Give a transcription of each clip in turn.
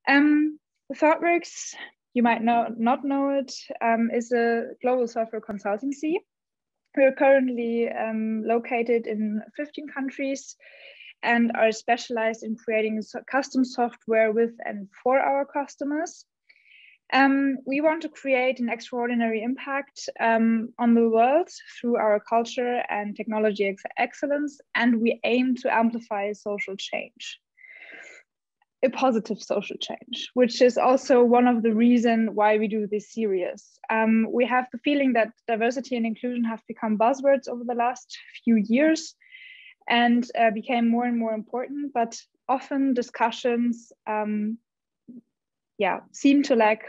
ThoughtWorks, you might not know it, is a global software consultancy. We're currently located in 15 countries and are specialized in creating custom software with and for our customers. We want to create an extraordinary impact on the world through our culture and technology excellence, and we aim to amplify social change, a positive social change, which is also one of the reasons why we do this series. We have the feeling that diversity and inclusion have become buzzwords over the last few years and became more and more important, but often discussions seem to lack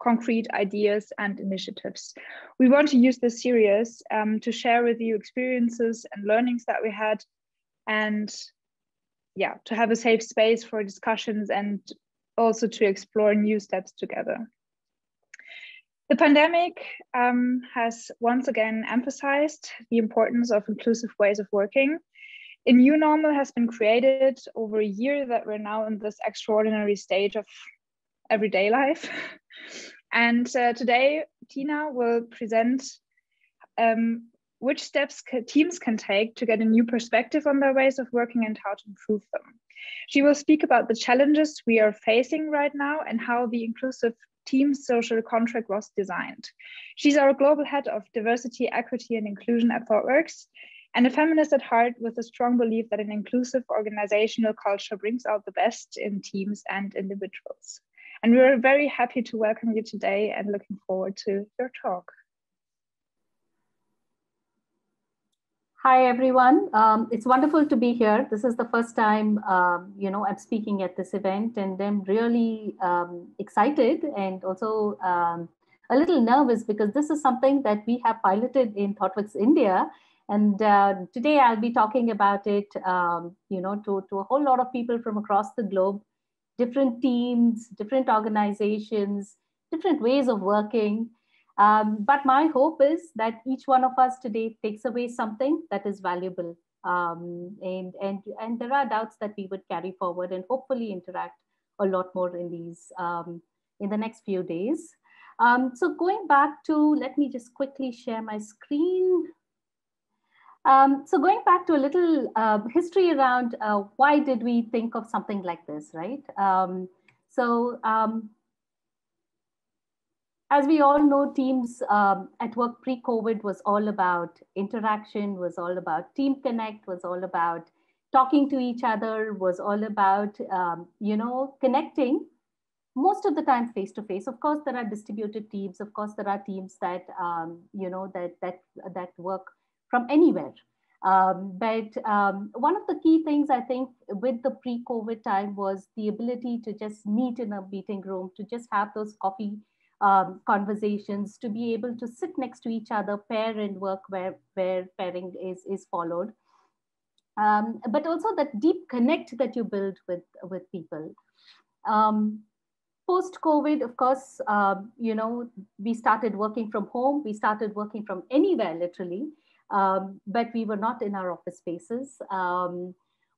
concrete ideas and initiatives. We want to use this series to share with you experiences and learnings that we had, and to have a safe space for discussions and also to explore new steps together. The pandemic has once again emphasized the importance of inclusive ways of working. A new normal has been created over a year that we're now in this extraordinary stage of everyday life. And today, Tina will present which steps teams can take to get a new perspective on their ways of working and how to improve them. She will speak about the challenges we are facing right now and how the inclusive team social contract was designed. She's our global head of diversity, equity, and inclusion at ThoughtWorks, and a feminist at heart with a strong belief that an inclusive organizational culture brings out the best in teams and individuals. And we're very happy to welcome you today and looking forward to your talk. Hi, everyone. It's wonderful to be here. This is the first time, I'm speaking at this event, and I'm really excited and also a little nervous because this is something that we have piloted in ThoughtWorks India. And today I'll be talking about it, to a whole lot of people from across the globe, different teams, different organizations, different ways of working. But my hope is that each one of us today takes away something that is valuable. And there are doubts that we would carry forward and hopefully interact a lot more in these, in the next few days. So going back to, let me just quickly share my screen. So going back to a little history around why did we think of something like this, right? As we all know, teams at work pre-COVID was all about interaction, was all about team connect, was all about talking to each other, was all about, connecting most of the time face-to-face. Of course, there are distributed teams. Of course, there are teams that, that work from anywhere. But one of the key things I think with the pre-COVID time was the ability to just meet in a meeting room, to just have those coffee conversations, to be able to sit next to each other, pair and work where pairing is followed. But also that deep connect that you build with people. Post-COVID, of course, we started working from home. We started working from anywhere, literally. But we were not in our office spaces.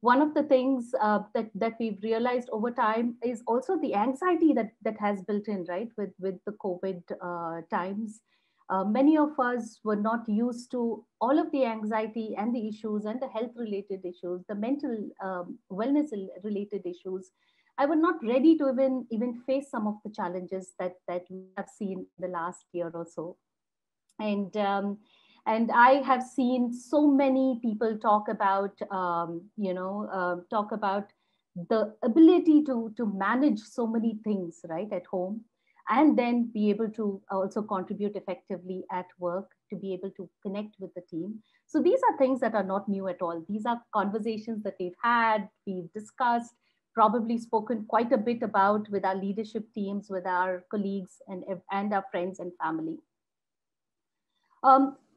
One of the things that we've realized over time is also the anxiety that has built in, right, with the COVID times. Many of us were not used to all of the anxiety and the issues and the health-related issues, the mental wellness-related issues. I was not ready to even face some of the challenges that we have seen in the last year or so. And I have seen so many people talk about, the ability to manage so many things, right, at home, and then be able to also contribute effectively at work, to be able to connect with the team. So these are things that are not new at all. These are conversations that we've discussed, probably spoken quite a bit about with our leadership teams, with our colleagues and our friends and family.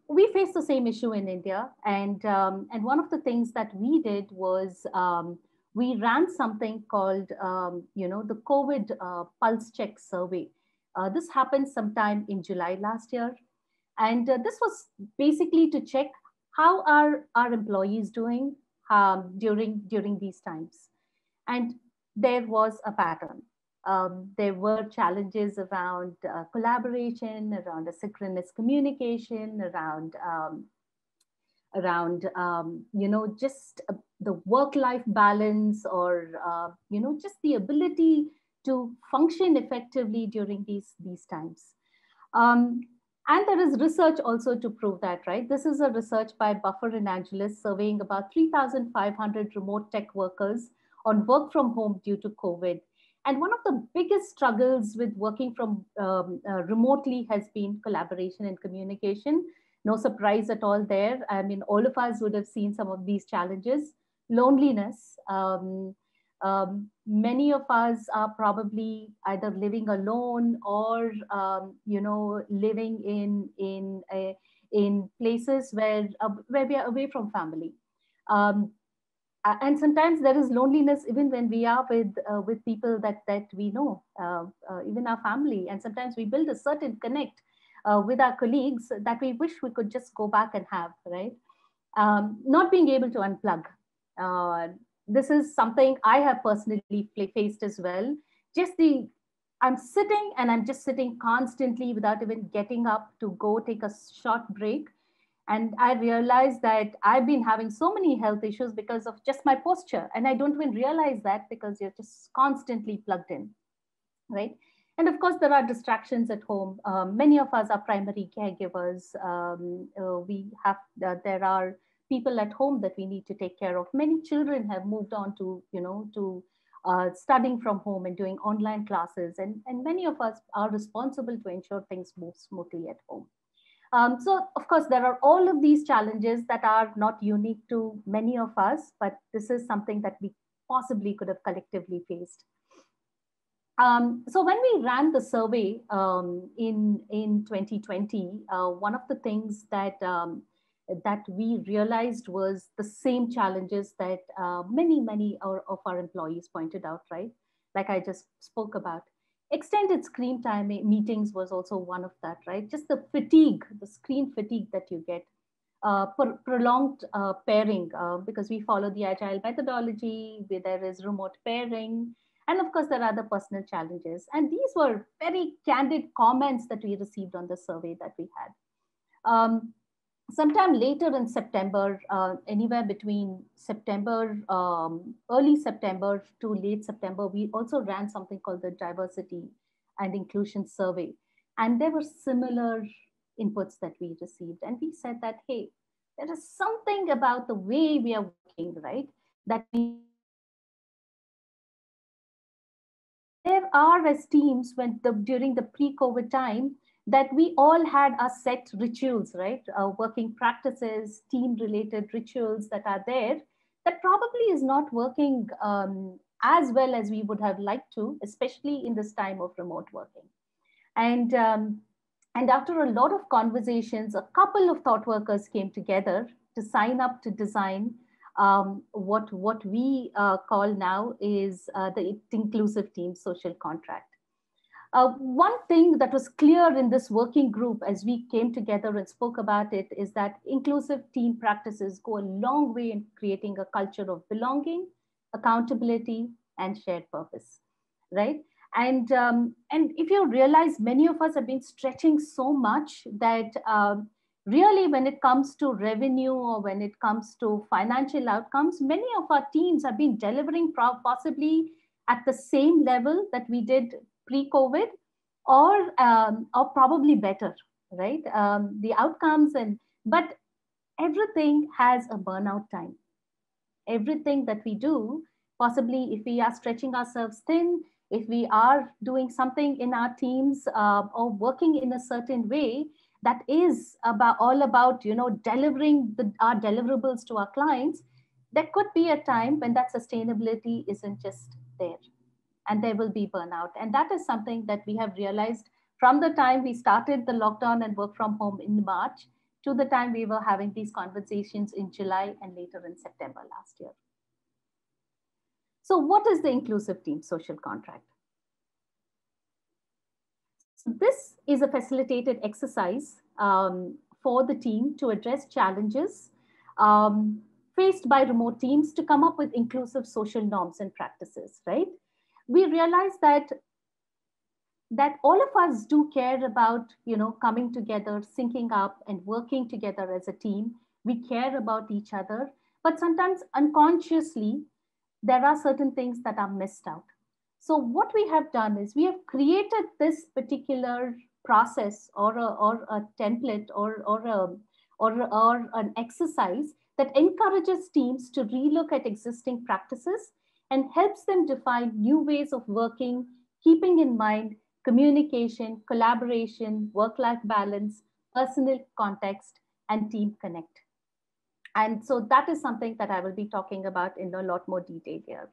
We face the same issue in India, and one of the things that we did was we ran something called the COVID Pulse Check survey. This happened sometime in July last year, and this was basically to check how are our employees doing during these times, and there was a pattern. There were challenges around collaboration, around asynchronous communication, around just the work-life balance, or just the ability to function effectively during these times. Um, and there is research also to prove that, right? This is a research by Buffer and Angelis surveying about 3,500 remote tech workers on work from home due to COVID. And one of the biggest struggles with working from remotely has been collaboration and communication. No surprise at all there. I mean, all of us would have seen some of these challenges. Loneliness. Many of us are probably either living alone or living in places where we are away from family. Um, and sometimes there is loneliness even when we are with people that we know, even our family. And sometimes we build a certain connect with our colleagues that we wish we could just go back and have, right? Not being able to unplug. This is something I have personally faced as well. I'm sitting and I'm just sitting constantly without even getting up to go take a short break. And I realized that I've been having so many health issues because of just my posture. And I don't even realize that because you're just constantly plugged in, right? And of course, there are distractions at home. Many of us are primary caregivers. There are people at home that we need to take care of. Many children have moved on to studying from home and doing online classes. And many of us are responsible to ensure things move smoothly at home. So, of course, there are all of these challenges that are not unique to many of us, but this is something that we possibly could have collectively faced. So when we ran the survey in 2020, one of the things that we realized was the same challenges that many of our employees pointed out, right? Like I just spoke about. Extended screen time meetings was also one of that, right? Just the fatigue, the screen fatigue that you get. Prolonged pairing, because we follow the agile methodology, where there is remote pairing. And of course, there are other personal challenges. And these were very candid comments that we received on the survey that we had. Sometime later in September, anywhere between September, early September to late September, we also ran something called the Diversity and Inclusion Survey. And there were similar inputs that we received. And we said that, hey, there is something about the way we are working, right? That we there are as teams during the pre-COVID time, that we all had our set rituals, right? Working practices, team-related rituals that are there, that probably is not working as well as we would have liked to, especially in this time of remote working. And after a lot of conversations, a couple of thought workers came together to sign up to design what we call now is the inclusive team social contract. One thing that was clear in this working group as we came together and spoke about it is that inclusive team practices go a long way in creating a culture of belonging, accountability, and shared purpose, right? And if you realize, many of us have been stretching so much that really when it comes to revenue or when it comes to financial outcomes, many of our teams have been delivering possibly at the same level that we did pre-COVID, or probably better, right? The outcomes but everything has a burnout time. Everything that we do, possibly if we are stretching ourselves thin, if we are doing something in our teams or working in a certain way that is all about delivering our deliverables to our clients, there could be a time when that sustainability isn't just there, and there will be burnout. And that is something that we have realized from the time we started the lockdown and work from home in March to the time we were having these conversations in July and later in September last year. So what is the inclusive team social contract? So this is a facilitated exercise for the team to address challenges faced by remote teams to come up with inclusive social norms and practices, right? We realized that that all of us do care about, coming together, syncing up and working together as a team. We care about each other, but sometimes unconsciously, there are certain things that are missed out. So what we have done is we have created this particular process or a template or an exercise that encourages teams to relook at existing practices and helps them define new ways of working, keeping in mind communication, collaboration, work-life balance, personal context, and team connect. And so that is something that I will be talking about in a lot more detail here.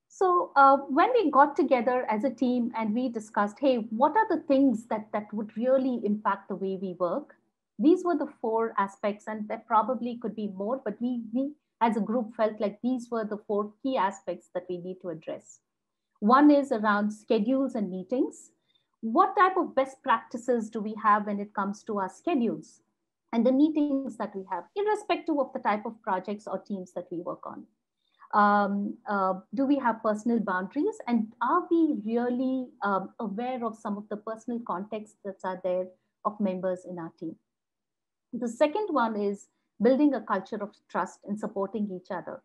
So when we got together as a team and we discussed, hey, what are the things that would really impact the way we work? These were the 4 aspects, and there probably could be more, but we as a group felt like these were the 4 key aspects that we need to address. One is around schedules and meetings. What type of best practices do we have when it comes to our schedules and the meetings that we have, irrespective of the type of projects or teams that we work on? Do we have personal boundaries, and are we really aware of some of the personal contexts that are there of members in our team? The second one is building a culture of trust and supporting each other,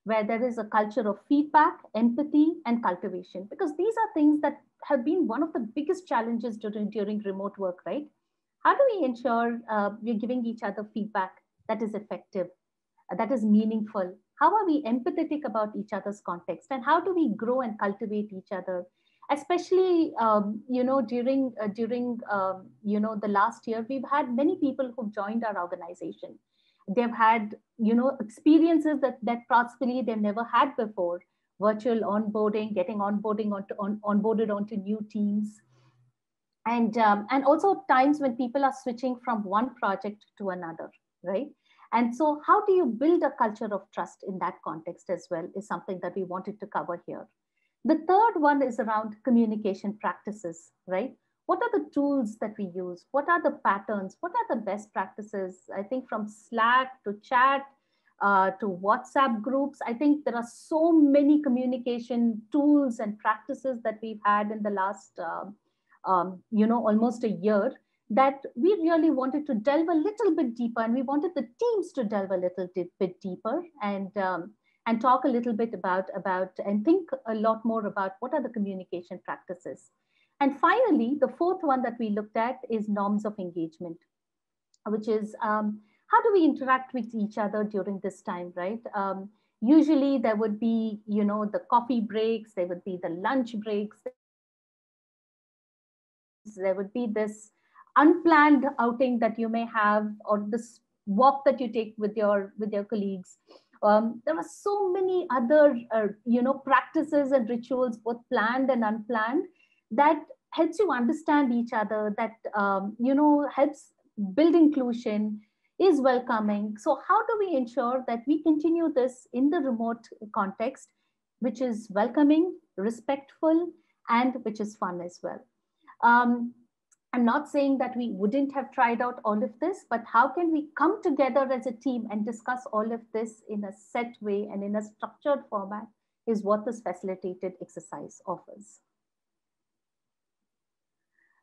where there is a culture of feedback, empathy, and cultivation, because these are things that have been one of the biggest challenges during remote work, right? How do we ensure we're giving each other feedback that is effective, that is meaningful? How are we empathetic about each other's context, and how do we grow and cultivate each other? Especially, during the last year, we've had many people who've joined our organization. They've had, experiences that possibly they've never had before. Virtual onboarding, getting onboarded onto new teams, and also times when people are switching from one project to another, right? And so how do you build a culture of trust in that context as well is something that we wanted to cover here. The third one is around communication practices, right? What are the tools that we use? What are the patterns? What are the best practices? I think from Slack to chat to WhatsApp groups, I think there are so many communication tools and practices that we've had in the last, almost a year, that we really wanted to delve a little bit deeper, and we wanted the teams to delve a little bit deeper and talk a little bit about and think a lot more about what are the communication practices. And finally, the fourth one that we looked at is norms of engagement, which is how do we interact with each other during this time, right? Usually there would be, the coffee breaks, there would be the lunch breaks, there would be this unplanned outing that you may have, or this walk that you take with your colleagues. There are so many other practices and rituals, both planned and unplanned, that helps you understand each other, that helps build inclusion, is welcoming. So how do we ensure that we continue this in the remote context, which is welcoming, respectful, and which is fun as well? I'm not saying that we wouldn't have tried out all of this, but how can we come together as a team and discuss all of this in a set way and in a structured format is what this facilitated exercise offers.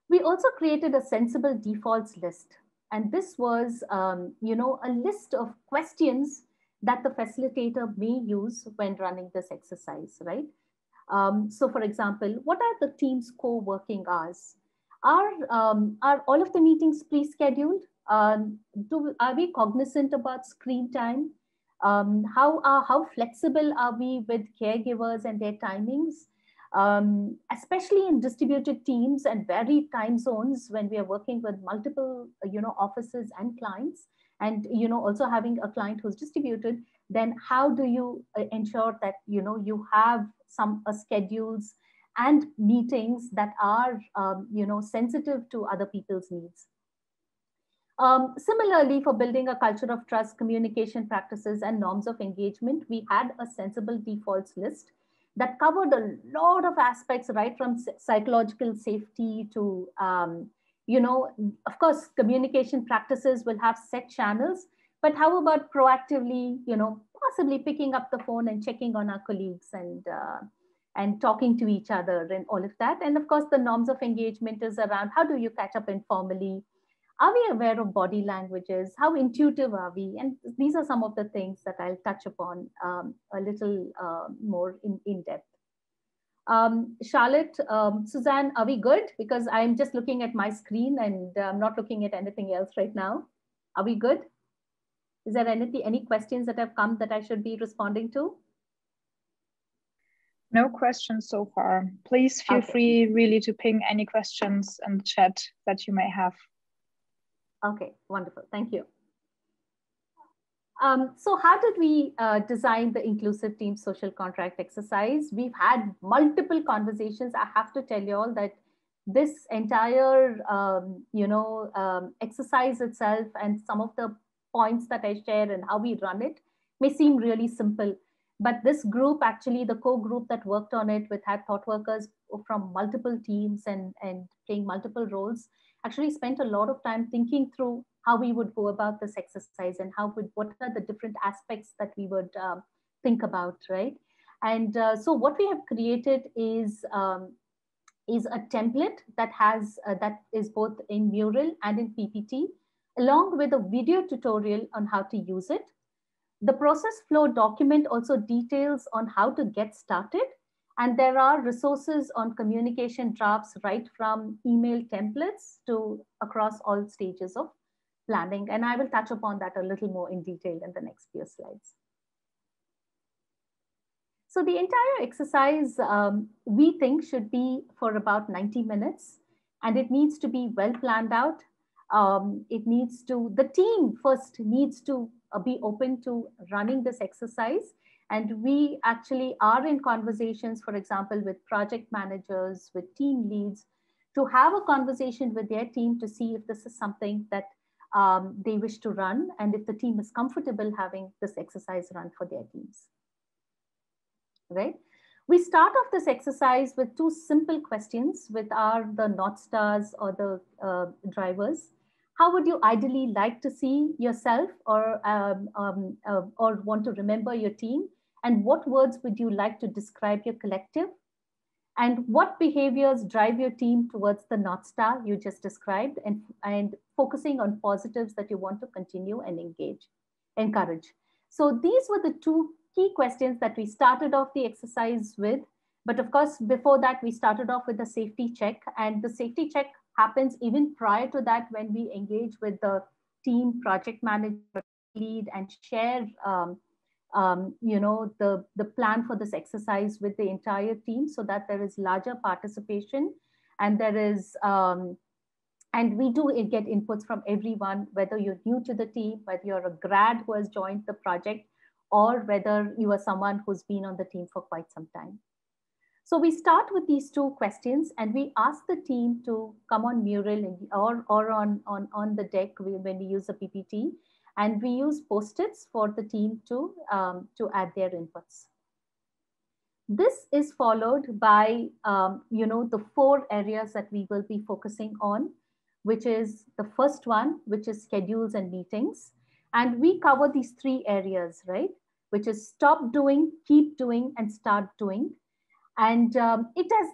We also created a sensible defaults list. And this was, a list of questions that the facilitator may use when running this exercise, right? So for example, what are the team's core working hours? Are all of the meetings pre-scheduled? Are we cognizant about screen time? How flexible are we with caregivers and their timings? Especially in distributed teams and varied time zones, when we are working with multiple, offices and clients, and also having a client who's distributed, then how do you ensure that you have some schedules and meetings that are sensitive to other people's needs? Similarly, for building a culture of trust, communication practices, and norms of engagement, we had a sensible defaults list that covered a lot of aspects, right from psychological safety to, of course, communication practices will have set channels, but how about proactively, possibly picking up the phone and checking on our colleagues and talking to each other and all of that. And of course, the norms of engagement is around how do you catch up informally? Are we aware of body languages? How intuitive are we? And these are some of the things that I'll touch upon a little more in depth. Charlotte, Suzanne, are we good? Because I'm just looking at my screen and I'm not looking at anything else right now. Are we good? Is there any questions that have come that I should be responding to? No questions so far. Please feel free really to ping any questions in the chat that you may have. Okay, wonderful. Thank you. So how did we design the inclusive team social contract exercise? We've had multiple conversations. I have to tell you all that this entire exercise itself and some of the points that I share and how we run it may seem really simple. But this group, actually the core group that worked on it, with had thought workers from multiple teams and playing multiple roles, actually spent a lot of time thinking through how we would go about this exercise and what are the different aspects that we would think about, right? And so what we have created is a template that has that is both in Mural and in PPT, along with a video tutorial on how to use it. The process flow document also details on how to get started. And there are resources on communication drafts, right from email templates to across all stages of planning. And I will touch upon that a little more in detail in the next few slides. So the entire exercise, we think, should be for about 90 minutes, and it needs to be well planned out. The team first needs to be open to running this exercise. And we actually are in conversations, for example, with project managers, with team leads, to have a conversation with their team to see if this is something that they wish to run, and if the team is comfortable having this exercise run for their teams. Right? We start off this exercise with two simple questions, with the North Stars or the drivers. How would you ideally like to see yourself or want to remember your team? And what words would you like to describe your collective? And what behaviors drive your team towards the North Star you just described, and focusing on positives that you want to continue and encourage. So these were the two key questions that we started off the exercise with. But of course, before that, we started off with a safety check, and the safety check happens even prior to that, when we engage with the team project manager lead and share the plan for this exercise with the entire team, so that there is larger participation, and there is and we do get inputs from everyone, whether you're new to the team, whether you're a grad who has joined the project, or whether you are someone who's been on the team for quite some time. So we start with these two questions, and we ask the team to come on Mural or on the deck when we use the PPT, and we use Post-its for the team to add their inputs. This is followed by the 4 areas that we will be focusing on, which is the first one, which is schedules and meetings. And we cover these 3 areas, right? Which is stop doing, keep doing, and start doing. And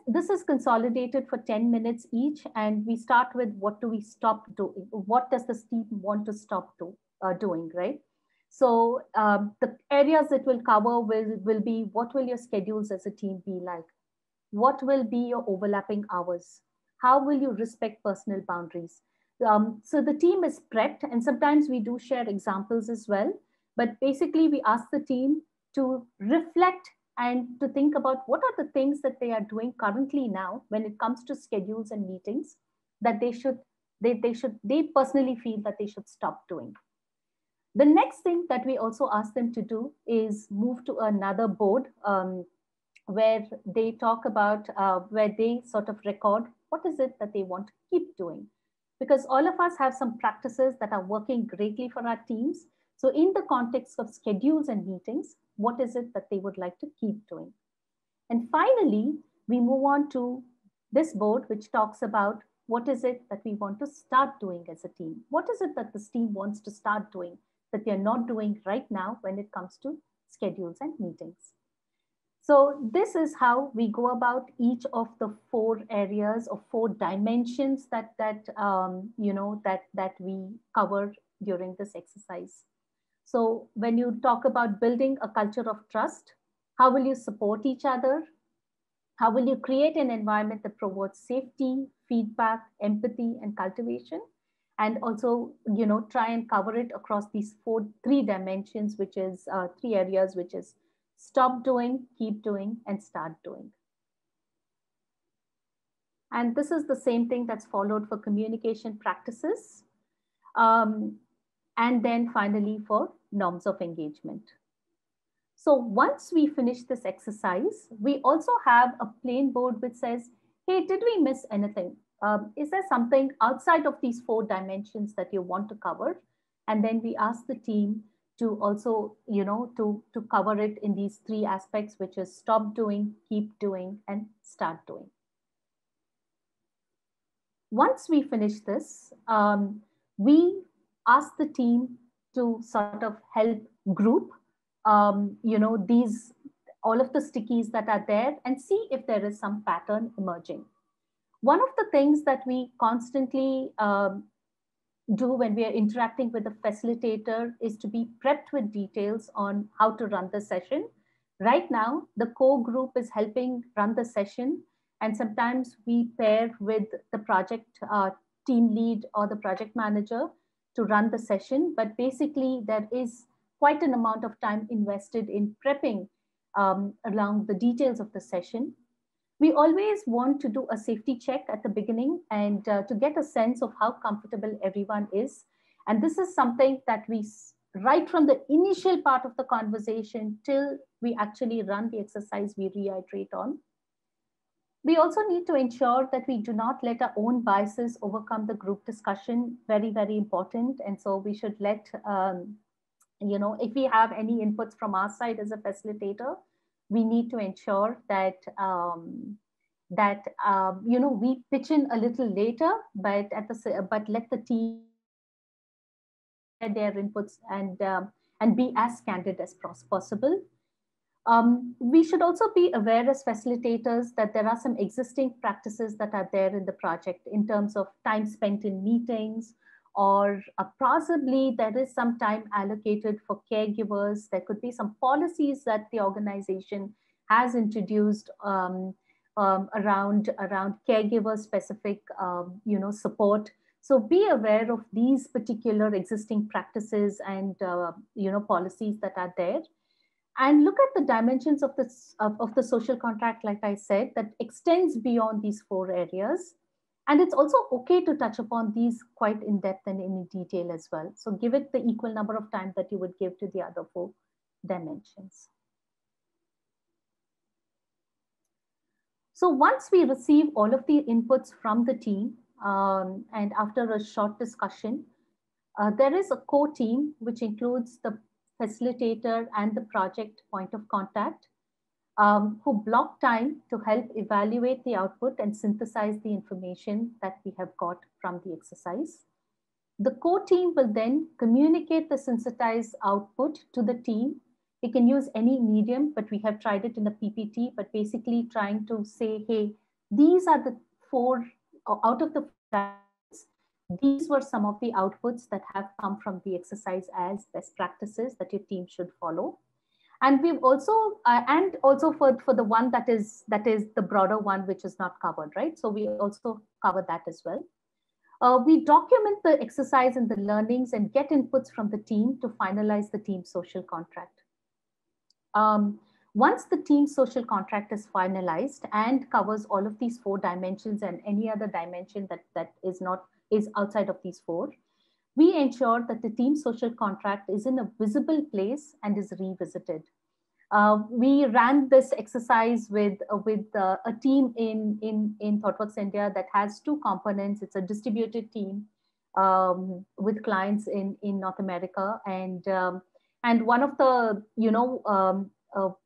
this is consolidated for 10 minutes each. And we start with, what do we stop doing? What does the team want to stop doing, right? So the areas it will cover will be, what will your schedules as a team be like? What will be your overlapping hours? How will you respect personal boundaries? So the team is prepped, and sometimes we do share examples as well. But basically, we ask the team to reflect and to think about what are the things that they are doing currently now when it comes to schedules and meetings that they personally feel that they should stop doing. The next thing that we also ask them to do is move to another board where they talk about, where they sort of record what is it that they want to keep doing. Because all of us have some practices that are working greatly for our teams. So in the context of schedules and meetings, what is it that they would like to keep doing? And finally, we move on to this board, which talks about what is it that we want to start doing as a team? What is it that this team wants to start doing that they're not doing right now when it comes to schedules and meetings. So this is how we go about each of the 4 areas or 4 dimensions that we cover during this exercise. So when you talk about building a culture of trust, how will you support each other? How will you create an environment that promotes safety, feedback, empathy, and cultivation? And also, try and cover it across these 3 dimensions, which is 3 areas, which is stop doing, keep doing, and start doing. And this is the same thing that's followed for communication practices. And then finally for norms of engagement. So once we finish this exercise, we also have a plain board which says, hey, did we miss anything? Is there something outside of these 4 dimensions that you want to cover? And then we ask the team to also, to cover it in these 3 aspects, which is stop doing, keep doing, and start doing. Once we finish this, we ask the team to sort of help group, all of the stickies that are there and see if there is some pattern emerging. One of the things that we constantly do when we are interacting with a facilitator is to be prepped with details on how to run the session. Right now, the core group is helping run the session, and sometimes we pair with the project team lead or the project manager to run the session. But basically, there is quite an amount of time invested in prepping along the details of the session. We always want to do a safety check at the beginning and to get a sense of how comfortable everyone is. And this is something that we, right from the initial part of the conversation till we actually run the exercise, we reiterate on. We also need to ensure that we do not let our own biases overcome the group discussion. Very, very important. And so we should let, if we have any inputs from our side as a facilitator, we need to ensure that we pitch in a little later, but let the team share their inputs and be as candid as possible. We should also be aware as facilitators that there are some existing practices that are there in the project in terms of time spent in meetings, or possibly there is some time allocated for caregivers. There could be some policies that the organization has introduced around caregiver specific support. So be aware of these particular existing practices and policies that are there. And look at the dimensions of the social contract, like I said, that extends beyond these 4 areas. And it's also okay to touch upon these quite in depth and in detail as well. So give it the equal number of time that you would give to the other 4 dimensions. So once we receive all of the inputs from the team, and after a short discussion, there is a core team, which includes the facilitator and the project point of contact, who block time to help evaluate the output and synthesize the information that we have got from the exercise. The core team will then communicate the synthesized output to the team. We can use any medium, but we have tried it in a PPT, but basically trying to say, hey, these are the 4 out of the 4. These were some of the outputs that have come from the exercise as best practices that your team should follow. And we've also, and also for the one that is the broader one, which is not covered, right? So we also cover that as well. We document the exercise and the learnings and get inputs from the team to finalize the team social contract. Once the team social contract is finalized and covers all of these 4 dimensions and any other dimension that is outside of these 4, we ensure that the team social contract is in a visible place and is revisited. We ran this exercise with a team in ThoughtWorks India that has 2 components. It's a distributed team with clients in North America, and one of the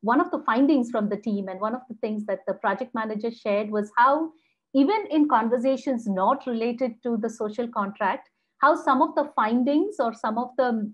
one of the findings from the team and one of the things that the project manager shared was how even in conversations not related to the social contract, how some of the findings or some of the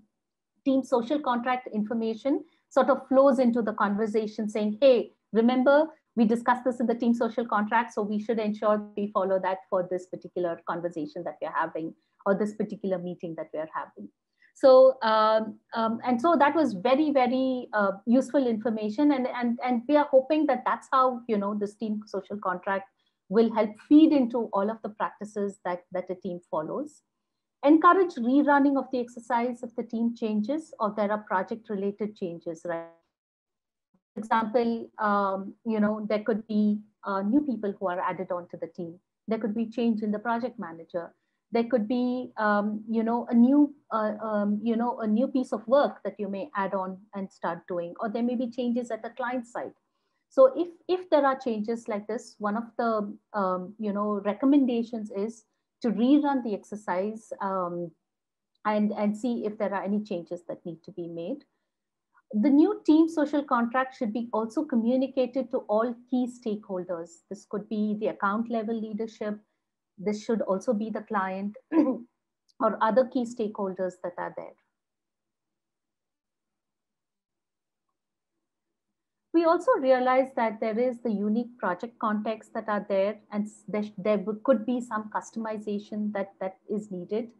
team social contract information sort of flows into the conversation saying, hey, remember, we discussed this in the team social contract, so we should ensure we follow that for this particular conversation that we're having or this particular meeting that we're having. So, and so that was very, very useful information. And we are hoping that that's how, this team social contract will help feed into all of the practices that a team follows. Encourage rerunning of the exercise if the team changes or there are project related changes, right? For example, there could be new people who are added onto the team. There could be change in the project manager. There could be, a new piece of work that you may add on and start doing, or there may be changes at the client side. So if there are changes like this, one of the, recommendations is to rerun the exercise and see if there are any changes that need to be made. The new team social contract should be also communicated to all key stakeholders. This could be the account level leadership. This should also be the client or other key stakeholders that are there. We also realize that there is the unique project context that are there, and there could be some customization that is needed.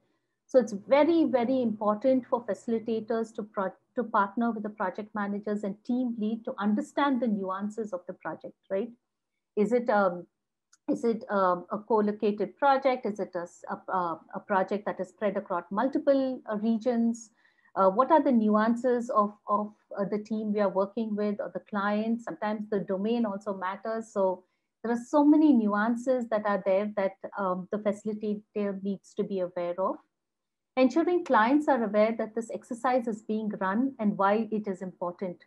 So it's very, very important for facilitators to partner with the project managers and team lead to understand the nuances of the project, right? Is it a co-located project? Is it a project that is spread across multiple regions? What are the nuances of the team we are working with or the client? Sometimes the domain also matters. So there are so many nuances that are there that the facilitator needs to be aware of. Ensuring clients are aware that this exercise is being run and why it is important.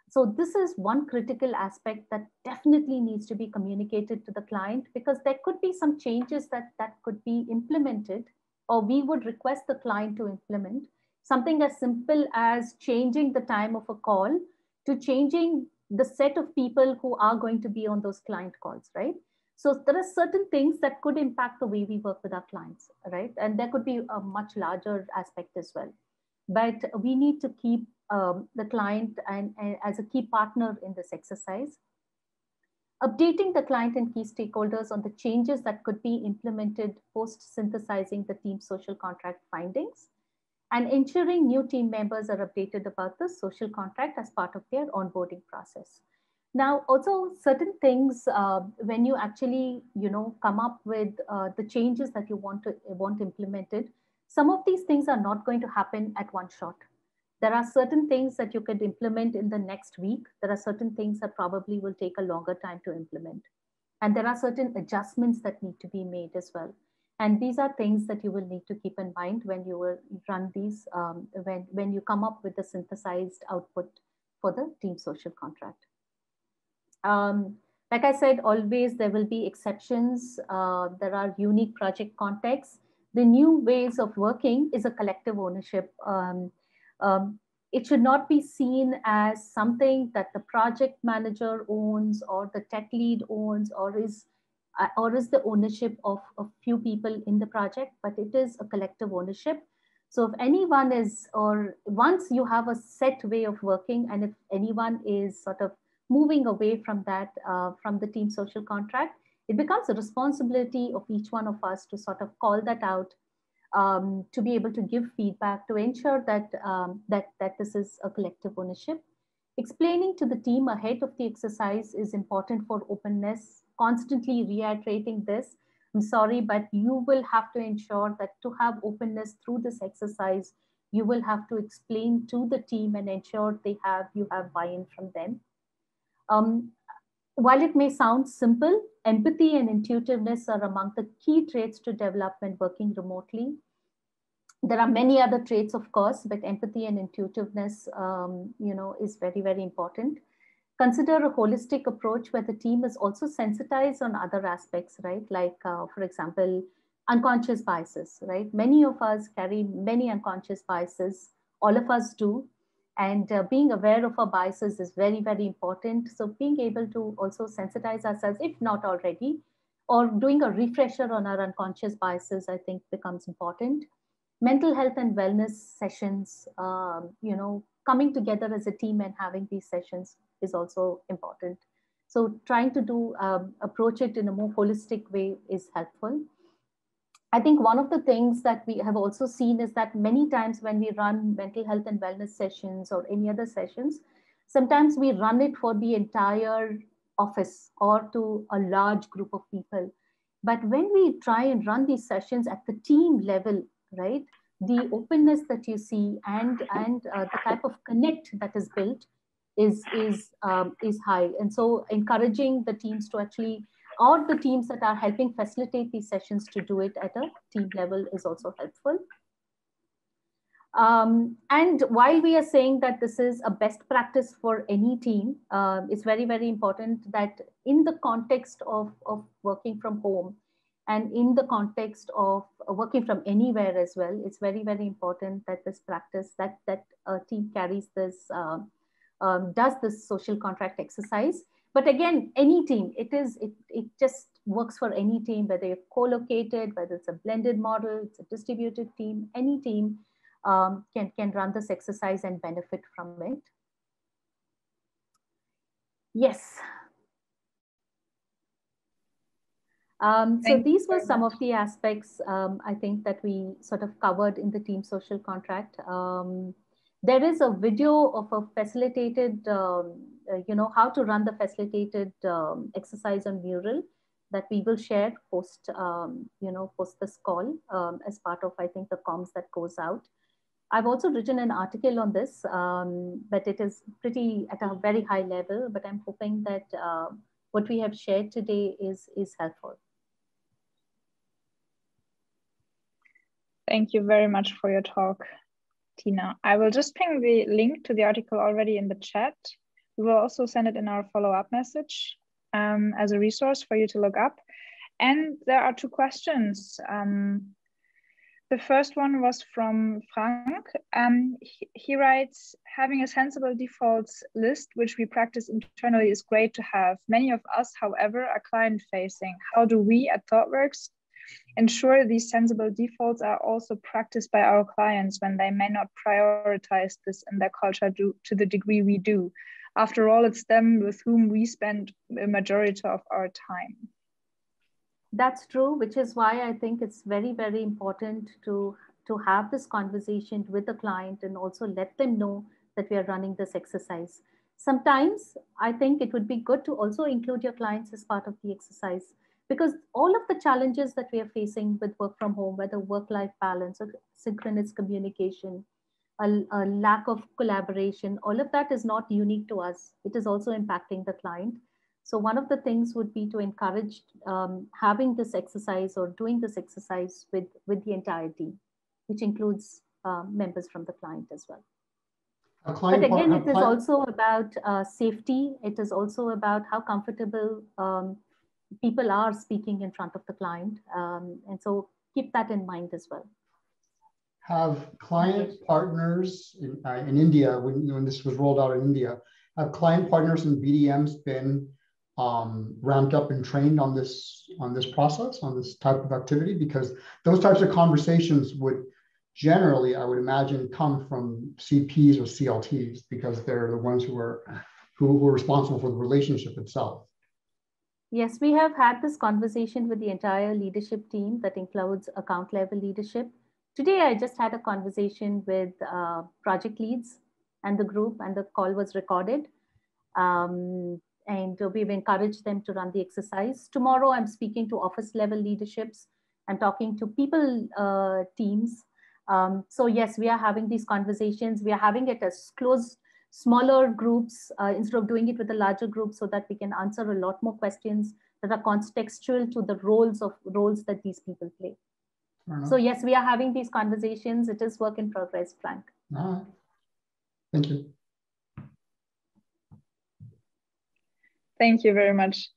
So this is one critical aspect that definitely needs to be communicated to the client, because there could be some changes that could be implemented, or we would request the client to implement. Something as simple as changing the time of a call to changing the set of people who are going to be on those client calls, right? So there are certain things that could impact the way we work with our clients, right? And there could be a much larger aspect as well. But we need to keep the client and as a key partner in this exercise. Updating the client and key stakeholders on the changes that could be implemented post synthesizing the team social contract findings, and ensuring new team members are updated about the social contract as part of their onboarding process. Now, also certain things when you actually, come up with the changes that you want implemented, some of these things are not going to happen at one shot. There are certain things that you could implement in the next week. There are certain things that probably will take a longer time to implement. And there are certain adjustments that need to be made as well. And these are things that you will need to keep in mind when you will run these, when you come up with the synthesized output for the team social contract. Like I said, always there will be exceptions. There are unique project contexts. The new ways of working is a collective ownership. It should not be seen as something that the project manager owns or the tech lead owns or is the ownership of a few people in the project, but it is a collective ownership. So if anyone is, or once you have a set way of working, and if anyone is sort of moving away from that, from the team social contract, it becomes a responsibility of each one of us to sort of call that out, to be able to give feedback, to ensure that, that this is a collective ownership. Explaining to the team ahead of the exercise is important for openness, constantly reiterating this. I'm sorry, but you will have to ensure that to have openness through this exercise, you will have to explain to the team and ensure you have buy-in from them. While it may sound simple, empathy and intuitiveness are among the key traits to develop when working remotely. There are many other traits, of course, but empathy and intuitiveness, is very, very important. Consider a holistic approach where the team is also sensitized on other aspects, right? Like, for example, unconscious biases, right? Many of us carry many unconscious biases. All of us do. And being aware of our biases is very, very important. So being able to also sensitize ourselves, if not already, or doing a refresher on our unconscious biases, I think becomes important. Mental health and wellness sessions, coming together as a team and having these sessions is also important. So trying to approach it in a more holistic way is helpful. I think one of the things that we have also seen is that many times when we run mental health and wellness sessions or any other sessions, sometimes we run it for the entire office or to a large group of people. But when we try and run these sessions at the team level, right, the openness that you see and the type of connect that is built is high. And so encouraging the teams to actually, or the teams that are helping facilitate these sessions to do it at a team level is also helpful. And while we are saying that this is a best practice for any team, it's very, very important that in the context of working from home and in the context of working from anywhere as well, it's very, very important that this practice, that a team carries this, does this social contract exercise. But again, any team, it just works for any team, whether you're co-located, whether it's a blended model, it's a distributed team, any team can run this exercise and benefit from it. Yes. So these were some of the aspects I think that we sort of covered in the team social contract. There is a video of a facilitated, how to run the facilitated exercise on Mural that we will share post, post this call as part of, I think, the comms that goes out. I've also written an article on this, but it is pretty at a very high level, but I'm hoping that what we have shared today is helpful. Thank you very much for your talk, Tina. I will just ping the link to the article already in the chat. We will also send it in our follow-up message as a resource for you to look up. And there are two questions. The first one was from Frank. He writes, having a sensible defaults list, which we practice internally, is great to have. Many of us, however, are client-facing. How do we at ThoughtWorks ensure these sensible defaults are also practiced by our clients when they may not prioritize this in their culture to the degree we do? After all, it's them with whom we spend the majority of our time. That's true, which is why I think it's very, very important to have this conversation with the client and also let them know that we are running this exercise. Sometimes I think it would be good to also include your clients as part of the exercise, because all of the challenges that we are facing with work from home, whether work-life balance or synchronous communication, a lack of collaboration, all of that is not unique to us. It is also impacting the client. So one of the things would be to encourage having this exercise or doing this exercise with the entire team, which includes members from the client as well. But again, it is also about safety. It is also about how comfortable people are speaking in front of the client. And so keep that in mind as well. Have client partners in India, when this was rolled out in India, have client partners and BDMs been ramped up and trained on this process, on this type of activity? Because those types of conversations would generally, I would imagine, come from CPs or CLTs, because they're the ones who are responsible for the relationship itself. Yes, we have had this conversation with the entire leadership team that includes account level leadership. Today, I just had a conversation with project leads and the group, and the call was recorded. And we've encouraged them to run the exercise. Tomorrow, I'm speaking to office level leaderships. I'm talking to people teams. So yes, we are having these conversations. We are having it as close, smaller groups instead of doing it with a larger group, so that we can answer a lot more questions that are contextual to the roles that these people play. So yes, we are having these conversations. It is work in progress, Frank. All right. Thank you. Thank you very much.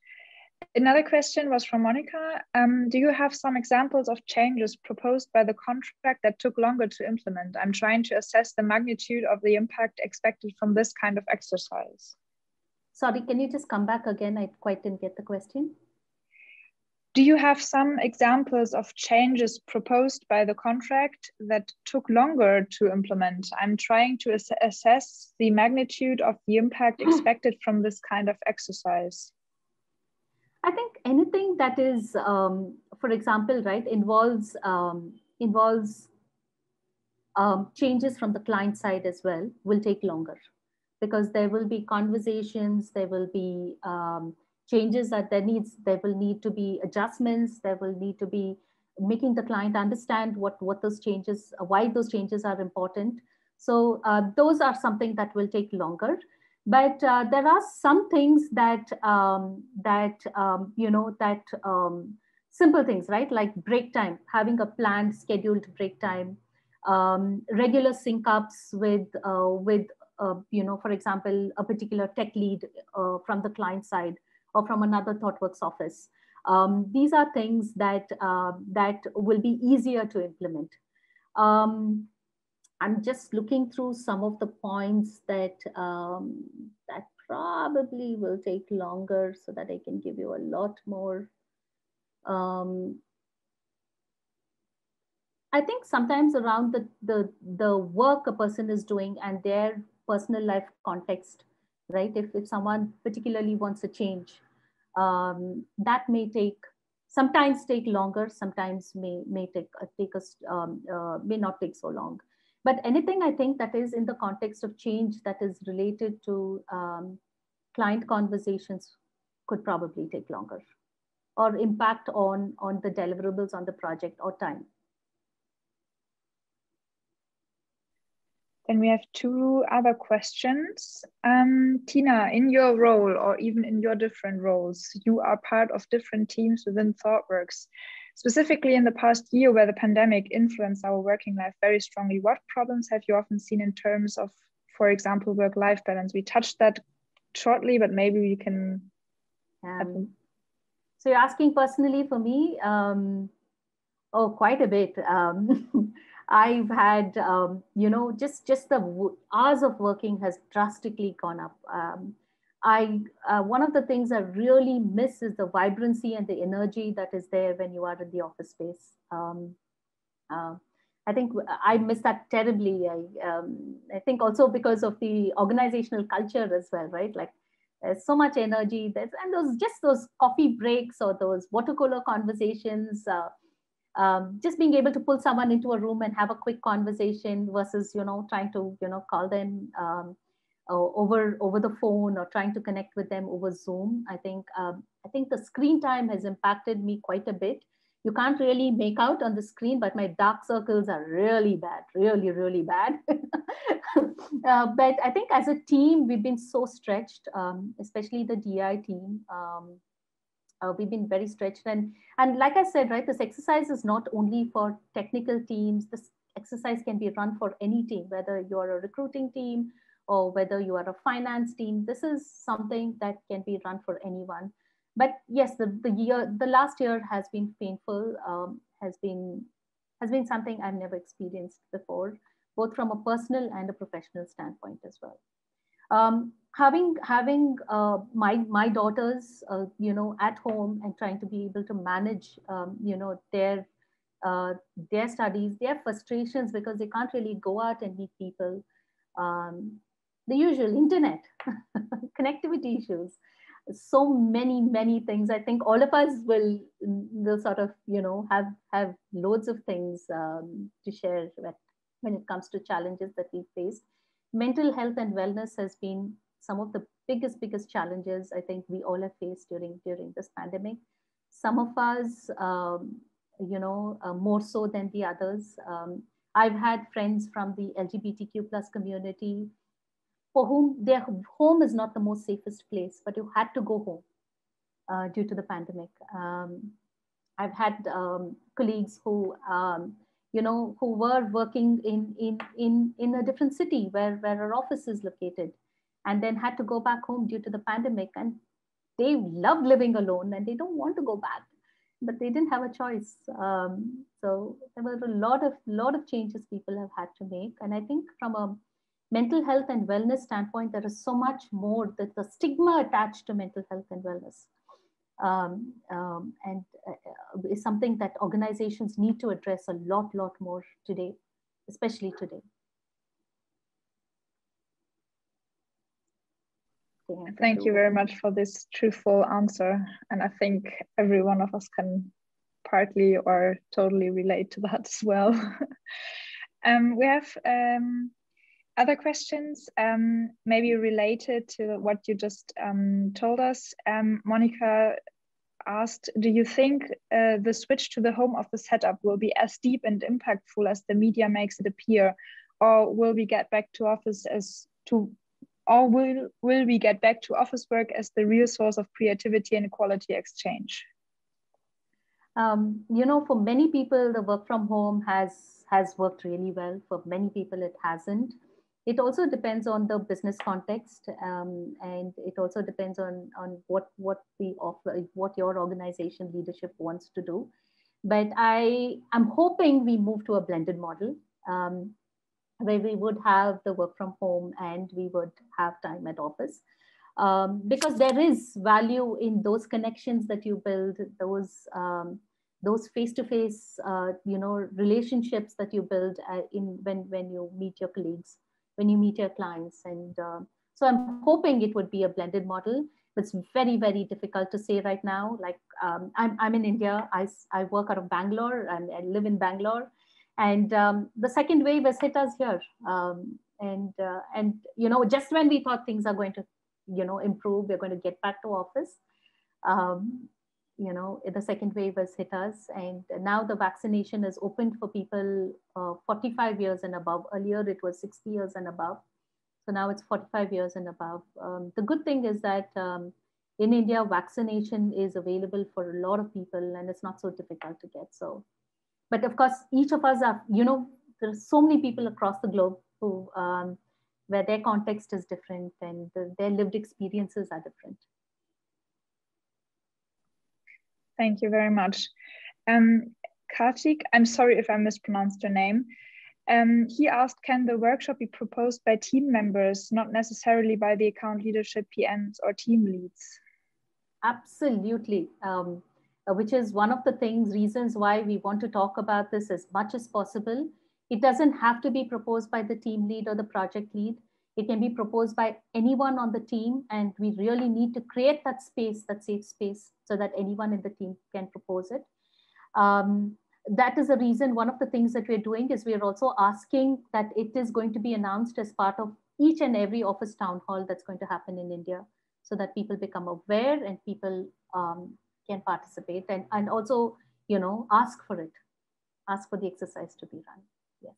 Another question was from Monica. Do you have some examples of changes proposed by the contract that took longer to implement? I'm trying to assess the magnitude of the impact expected from this kind of exercise. Sorry, can you just come back again? I quite didn't get the question. Do you have some examples of changes proposed by the contract that took longer to implement? I'm trying to assess the magnitude of the impact expected from this kind of exercise. I think anything that is, for example, right, involves changes from the client side as well will take longer, because there will be conversations, there will be changes that there will need to be adjustments, there will need to be making the client understand what those changes, why those changes are important. So those are something that will take longer. But there are some things that simple things, right? Like break time, having a planned scheduled break time, regular sync ups with for example, a particular tech lead from the client side or from another ThoughtWorks office. These are things that will be easier to implement. I'm just looking through some of the points that that probably will take longer, so that I can give you a lot more. I think sometimes around the work a person is doing and their personal life context, right? If someone particularly wants a change, that may sometimes take longer, sometimes may take us may not take so long. But anything I think that is in the context of change that is related to client conversations could probably take longer, or impact on the deliverables on the project or time. Then we have two other questions. Tina, in your role, or even in your different roles, you are part of different teams within ThoughtWorks. Specifically in the past year where the pandemic influenced our working life very strongly, what problems have you often seen in terms of, for example, work-life balance? We touched that shortly, but maybe we can... So you're asking personally for me? Oh, quite a bit. I've had, just the hours of working has drastically gone up. One of the things I really miss is the vibrancy and the energy that is there when you are in the office space. I think I miss that terribly. I think also because of the organizational culture as well, right? Like there's so much energy. And those coffee breaks or those water cooler conversations. Just being able to pull someone into a room and have a quick conversation versus trying to call them over the phone or trying to connect with them over Zoom. I think the screen time has impacted me quite a bit. You can't really make out on the screen, but my dark circles are really bad, really bad. But I think as a team, we've been so stretched, especially the DI team. We've been very stretched, and like I said, right, this exercise is not only for technical teams. This exercise can be run for any team, whether you're a recruiting team or whether you are a finance team. This is something that can be run for anyone. But yes, the last year has been painful. Has been something I've never experienced before, both from a personal and a professional standpoint as well. Having my daughters, at home and trying to be able to manage, their studies, their frustrations because they can't really go out and meet people. The usual internet, connectivity issues, so many things. I think all of us will sort of, have loads of things to share when it comes to challenges that we faced. Mental health and wellness has been some of the biggest challenges I think we all have faced during this pandemic. Some of us, more so than the others. I've had friends from the LGBTQ plus community for whom their home is not the most safest place, but you had to go home due to the pandemic. I've had colleagues who who were working in a different city where our office is located, and then had to go back home due to the pandemic. And they love living alone and they don't want to go back, but they didn't have a choice. So there were a lot of changes people have had to make. And I think from a mental health and wellness standpoint, there is so much more that the stigma attached to mental health and wellness. and is something that organizations need to address a lot more today, especially today. Thank you very much for this truthful answer. And I think every one of us can partly or totally relate to that as well. We have other questions, maybe related to what you just told us. Monica asked, do you think the switch to the home office setup will be as deep and impactful as the media makes it appear, or will we get back to office or will we get back to office work as the real source of creativity and quality exchange? You know, for many people, the work from home has worked really well. For many people, it hasn't. It also depends on the business context, and it also depends on what the offer, what your organization leadership wants to do. But I'm hoping we move to a blended model, where we would have the work from home and we would have time at office, because there is value in those connections that you build, those face-to-face, relationships that you build when you meet your colleagues, when you meet your clients. And so I'm hoping it would be a blended model. But it's very, very difficult to say right now. Like I'm in India. I work out of Bangalore and I live in Bangalore. And the second wave has hit us here. And just when we thought things are going to, improve, we're going to get back to office, the second wave has hit us. And now the vaccination is opened for people 45 years and above. Earlier, it was 60 years and above. So now it's 45 years and above. The good thing is that in India, vaccination is available for a lot of people and it's not so difficult to get. So. But of course, each of us are, there are so many people across the globe who, where their context is different and their lived experiences are different. Thank you very much. Kartik, I'm sorry if I mispronounced your name. He asked, can the workshop be proposed by team members, not necessarily by the account leadership, PMs, or team leads? Absolutely. Which is one of the reasons why we want to talk about this as much as possible. It doesn't have to be proposed by the team lead or the project lead. It can be proposed by anyone on the team. And we really need to create that space, that safe space, so that anyone in the team can propose it. That is the reason, one of the things that we're doing is we're also asking that it is going to be announced as part of each and every office town hall that's going to happen in India, so that people become aware and people can participate and also, ask for it, ask for the exercise to be run. Yes.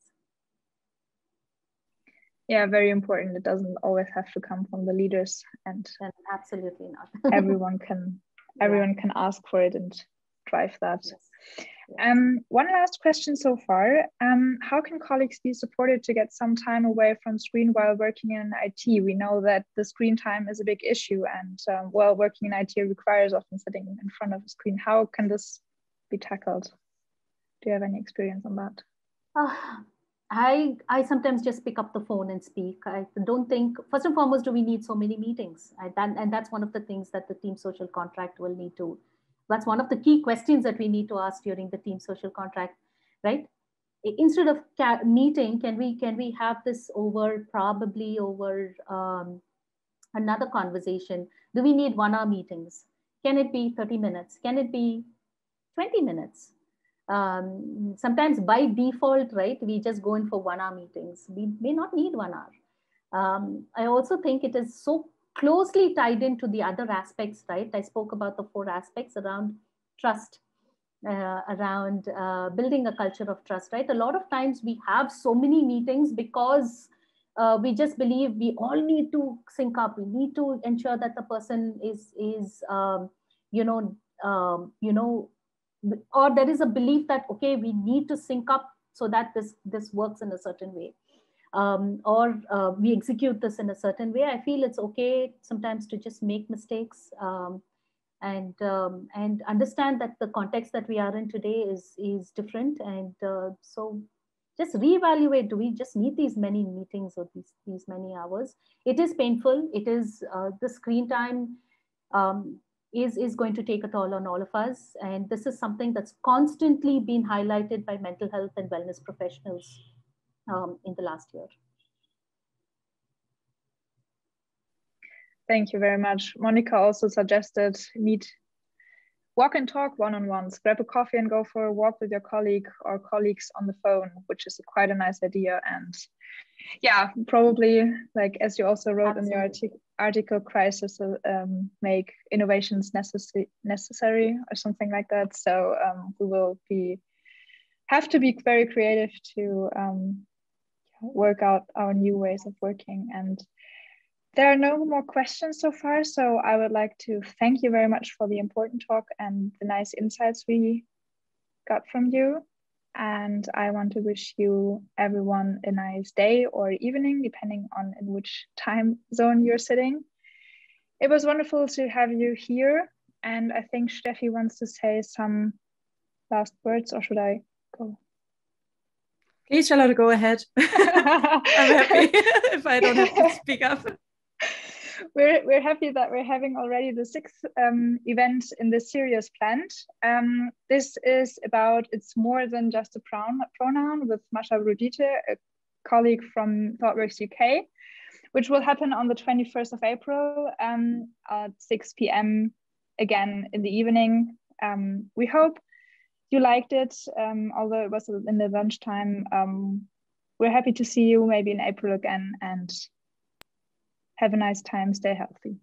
Yeah, very important. It doesn't always have to come from the leaders, and absolutely not. everyone can ask for it and drive that. Yes. One last question so far. How can colleagues be supported to get some time away from screen while working in IT? We know that the screen time is a big issue, and while working in IT requires often sitting in front of a screen. How can this be tackled? Do you have any experience on that? I sometimes just pick up the phone and speak. I don't think, first and foremost, do we need so many meetings? And that's one of the things that the team social contract will need to. That's one of the key questions that we need to ask during the team social contract, right? Instead of meeting, can we have this probably over another conversation? Do we need 1 hour meetings? Can it be 30 minutes? Can it be 20 minutes? Sometimes by default, right, we just go in for 1 hour meetings. We may not need 1 hour. I also think it is so closely tied into the other aspects, right? I spoke about the 4 aspects around trust, around building a culture of trust, right? A lot of times we have so many meetings because we just believe we all need to sync up. We need to ensure that the person is or there is a belief that, okay, we need to sync up so that this works in a certain way. Or we execute this in a certain way. I feel it's okay sometimes to just make mistakes and understand that the context that we are in today is different. And so just reevaluate, do we just need these many meetings or these many hours? It is painful. It is the screen time. is going to take a toll on all of us. And this is something that's constantly been highlighted by mental health and wellness professionals in the last year. Thank you very much. Monica also suggested meet, walk and talk one-on-ones, grab a coffee and go for a walk with your colleague or colleagues on the phone, which is quite a nice idea. And yeah, probably, like as you also wrote in your article, crisis make innovations necessary or something like that. So we will have to be very creative to work out our new ways of working. And there are no more questions so far, so I would like to thank you very much for the important talk and the nice insights we got from you. And I want to wish you, everyone, a nice day or evening, depending on in which time zone you're sitting. It was wonderful to have you here. And I think Steffi wants to say some last words, or should I go? Please, Charlotte, go ahead. I'm happy if I don't have to speak up. We're happy that we're having already the 6th event in this series planned. This is about, it's more than just a pronoun with Masha Brudite, a colleague from ThoughtWorks UK, which will happen on the 21st of April at 6 p.m. again in the evening. We hope you liked it, although it was in the lunchtime. We're happy to see you maybe in April again, and have a nice time. Stay healthy.